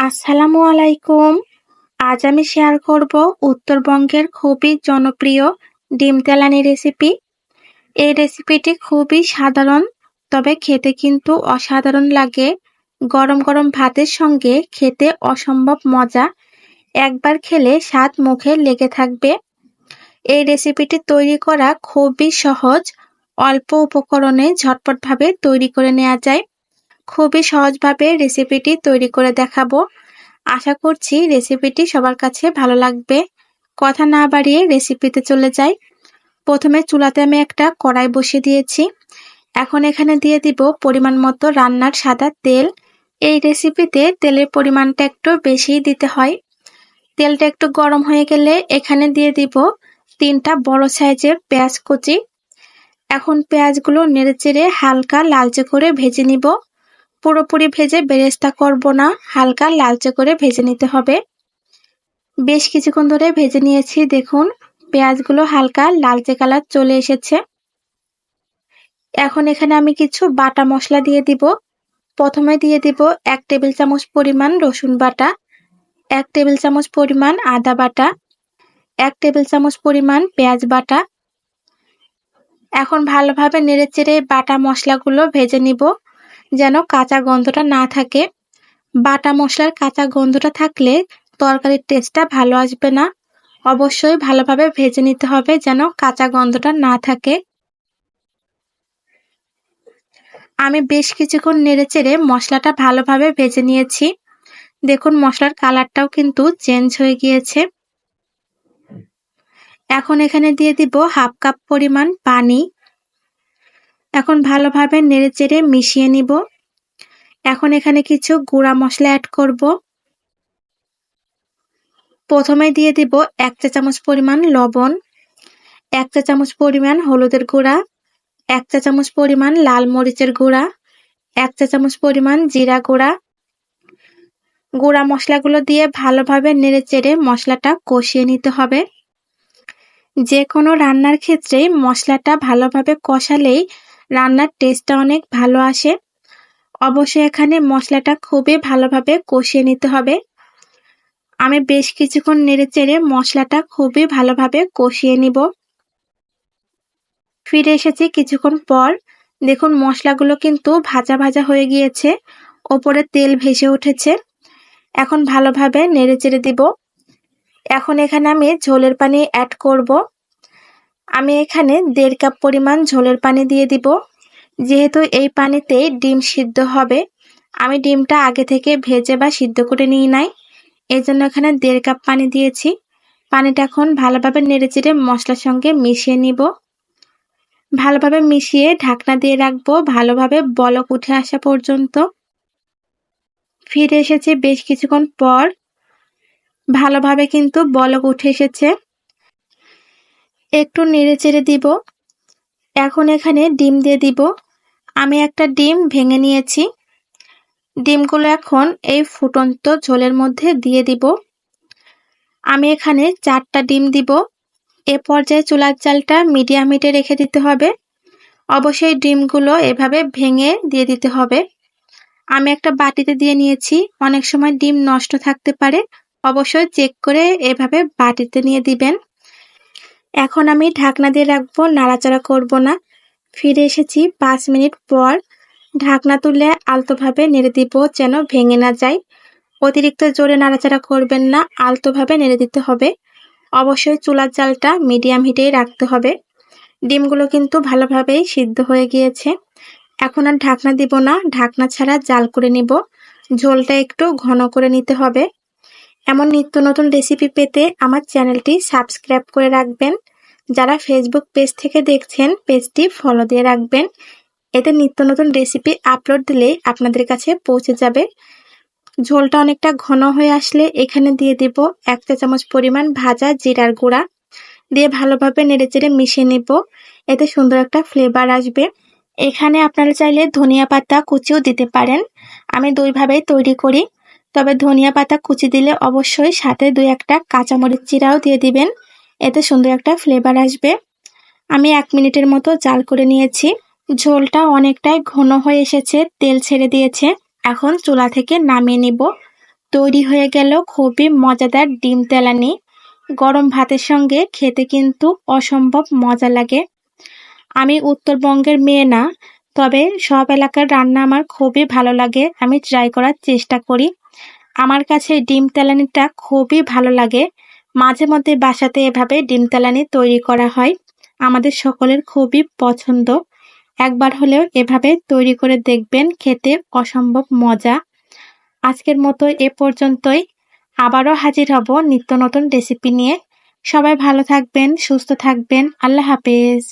আসসালামু আলাইকুম। আজ আমি শেয়ার করব উত্তরবঙ্গের খুবই জনপ্রিয় ডিম তেলানি রেসিপি। এই রেসিপিটি খুবই সাধারণ, তবে খেতে কিন্তু অসাধারণ লাগে। গরম গরম ভাতের সঙ্গে খেতে অসম্ভব মজা। একবার খেলে স্বাদ মুখে লেগে থাকবে। এই রেসিপিটি তৈরি করা খুবই সহজ। অল্প উপকরণে ঝটপটভাবে তৈরি করে নেওয়া যায়। খুবই সহজভাবে রেসিপিটি তৈরি করে দেখাবো। আশা করছি রেসিপিটি সবার কাছে ভালো লাগবে। কথা না বাড়িয়ে রেসিপিতে চলে যাই। প্রথমে চুলাতে আমি একটা কড়াই বসিয়ে দিয়েছি। এখন এখানে দিয়ে দিব পরিমাণ মতো রান্নার সাদা তেল। এই রেসিপিতে তেলের পরিমাণটা একটু বেশিই দিতে হয়। তেলটা একটু গরম হয়ে গেলে এখানে দিয়ে দিব 3টা বড় সাইজের পেঁয়াজ কুচি। এখন পেঁয়াজগুলো নেড়েচেড়ে হালকা লালচে করে ভেজে নিব। পুরোপুরি ভেজে বেরেস্তা করব না, হালকা লালচে করে ভেজে নিতে হবে। বেশ কিছুক্ষণ ধরে ভেজে নিয়েছি, দেখুন পেঁয়াজগুলো হালকা লালচে কালার চলে এসেছে। এখন এখানে আমি কিছু বাটা মশলা দিয়ে দিব। প্রথমে দিয়ে দিব 1 টেবিল চামচ পরিমাণ রসুন বাটা, 1 টেবিল চামচ পরিমাণ আদা বাটা, 1 টেবিল চামচ পরিমাণ পেঁয়াজ বাটা। এখন ভালোভাবে নেড়েচেড়ে বাটা মশলাগুলো ভেজে নিব, যেন কাঁচা গন্ধটা না থাকে। বাটা মশলার কাঁচা গন্ধটা থাকলে তরকারির টেস্টটা ভালো আসবে না। অবশ্যই ভালোভাবে ভেজে নিতে হবে যেন কাঁচা গন্ধটা না থাকে। আমি বেশ কিছুক্ষণ নেড়েচেড়ে মশলাটা ভালোভাবে ভেজে নিয়েছি। দেখুন মশলার কালারটাও কিন্তু চেঞ্জ হয়ে গিয়েছে। এখন এখানে দিয়ে দিব 1/2 কাপ পরিমাণ পানি। এখন ভালোভাবে নেড়েচেড়ে মিশিয়ে নিব। এখন এখানে কিছু গুঁড়া মশলা অ্যাড করব। প্রথমে দিয়ে দিব 1 চা চামচ পরিমাণ লবণ, 1 চা চামচ পরিমাণ হলুদের গুঁড়া, 1 চা চামচ পরিমাণ লাল মরিচের গুঁড়া, 1 চা চামচ পরিমাণ জিরা গুঁড়া। গুঁড়া মশলাগুলো দিয়ে ভালোভাবে নেড়েচেড়ে মশলাটা কষিয়ে নিতে হবে। যে কোনো রান্নার ক্ষেত্রে মশলাটা ভালোভাবে কষালেই রান্নার টেস্টটা অনেক ভালো আসে। অবশ্যই এখানে মশলাটা খুবই ভালোভাবে কষিয়ে নিতে হবে। আমি বেশ কিছুক্ষণ নেড়েচেড়ে মশলাটা খুবই ভালোভাবে কষিয়ে নিব। ফিরে এসেছি কিছুক্ষণ পর। দেখুন মশলাগুলো কিন্তু ভাজা ভাজা হয়ে গিয়েছে, ওপরে তেল ভেসে উঠেছে। এখন ভালোভাবে নেড়েচেড়ে দিব। এখন এখানে আমি ঝোলের পানি অ্যাড করব। আমি এখানে 1.5 কাপ পরিমাণ ঝোলের পানি দিয়ে দিব। যেহেতু এই পানিতেই ডিম সিদ্ধ হবে, আমি ডিমটা আগে থেকে ভেজে বা সিদ্ধ করে নিই নাই, এজন্য এখানে 1.5 কাপ পানি দিয়েছি। পানিটা এখন ভালোভাবে নেড়েচেড়ে মশলার সঙ্গে মিশিয়ে নিব। ভালোভাবে মিশিয়ে ঢাকনা দিয়ে রাখবো ভালোভাবে বলক উঠে আসা পর্যন্ত। ফিরে এসেছে বেশ কিছুক্ষণ পর। ভালোভাবে কিন্তু বলক উঠে এসেছে। একটু নেড়েচেড়ে দিব। এখন এখানে ডিম দিয়ে দিব। আমি একটা ডিম ভেঙে নিয়েছি। ডিমগুলো এখন এই ফুটন্ত ঝোলের মধ্যে দিয়ে দিব। আমি এখানে 4টা ডিম দিব। এ পর্যায়ে চুলার জালটা মিডিয়াম হিটে রেখে দিতে হবে। অবশ্যই ডিমগুলো এভাবে ভেঙে দিয়ে দিতে হবে। আমি একটা বাটিতে দিয়ে নিয়েছি। অনেক সময় ডিম নষ্ট থাকতে পারে, অবশ্যই চেক করে এভাবে বাটিতে নিয়ে দিবেন। এখন আমি ঢাকনা দিয়ে রাখবো, নাড়াচাড়া করব না। ফিরে এসেছি 5 মিনিট পর। ঢাকনা তুলে আলতোভাবে নেড়ে দিব যেন ভেঙে না যায়। অতিরিক্ত জোরে নাড়াচাড়া করবেন না, আলতোভাবে নেড়ে দিতে হবে। অবশ্যই চুলার জালটা মিডিয়াম হিটেই রাখতে হবে। ডিমগুলো কিন্তু ভালোভাবেই সিদ্ধ হয়ে গিয়েছে। এখন আর ঢাকনা দিব না, ঢাকনা ছাড়া জাল করে নিব। ঝোলটা একটু ঘন করে নিতে হবে। এমন নিত্য নতুন রেসিপি পেতে আমার চ্যানেলটি সাবস্ক্রাইব করে রাখবেন। যারা ফেসবুক পেজ থেকে দেখছেন পেজটি ফলো দিয়ে রাখবেন। এতে নিত্য নতুন রেসিপি আপলোড দিলেই আপনাদের কাছে পৌঁছে যাবে। ঝোলটা অনেকটা ঘন হয়ে আসলে এখানে দিয়ে দিব 1 চা চামচ পরিমাণ ভাজা জিরার গুঁড়া। দিয়ে ভালোভাবে নেড়েচেড়ে মিশিয়ে নিব। এতে সুন্দর একটা ফ্লেভার আসবে। এখানে আপনারা চাইলে ধনিয়া পাতা কুচিও দিতে পারেন। আমি দুইভাবেই তৈরি করি, তবে ধনিয়া পাতা কুচি দিলে অবশ্যই সাথে 2-1টা কাঁচামরিচ চিরাও দিয়ে দিবেন। এতে সুন্দর একটা ফ্লেভার আসবে। আমি 1 মিনিটের মতো জাল করে নিয়েছি। ঝোলটা অনেকটাই ঘন হয়ে এসেছে, তেল ছেড়ে দিয়েছে। এখন চুলা থেকে নামিয়ে নিব। তৈরি হয়ে গেল খুবই মজাদার ডিম তেলানি। গরম ভাতের সঙ্গে খেতে কিন্তু অসম্ভব মজা লাগে। আমি উত্তরবঙ্গের মেয়ে না, তবে সব এলাকার রান্না আমার খুবই ভালো লাগে। আমি ট্রাই করার চেষ্টা করি। আমার কাছে ডিম তেলানিটা খুবই ভালো লাগে। মাঝে মধ্যে বাসাতে এভাবে ডিম তেলানি তৈরি করা হয়। আমাদের সকলের খুবই পছন্দ। একবার হলেও এভাবে তৈরি করে দেখবেন, খেতে অসম্ভব মজা। আজকের মতো এ পর্যন্তই। আবারও হাজির হব নিত্য নতুন রেসিপি নিয়ে। সবাই ভালো থাকবেন, সুস্থ থাকবেন। আল্লাহ হাফেজ।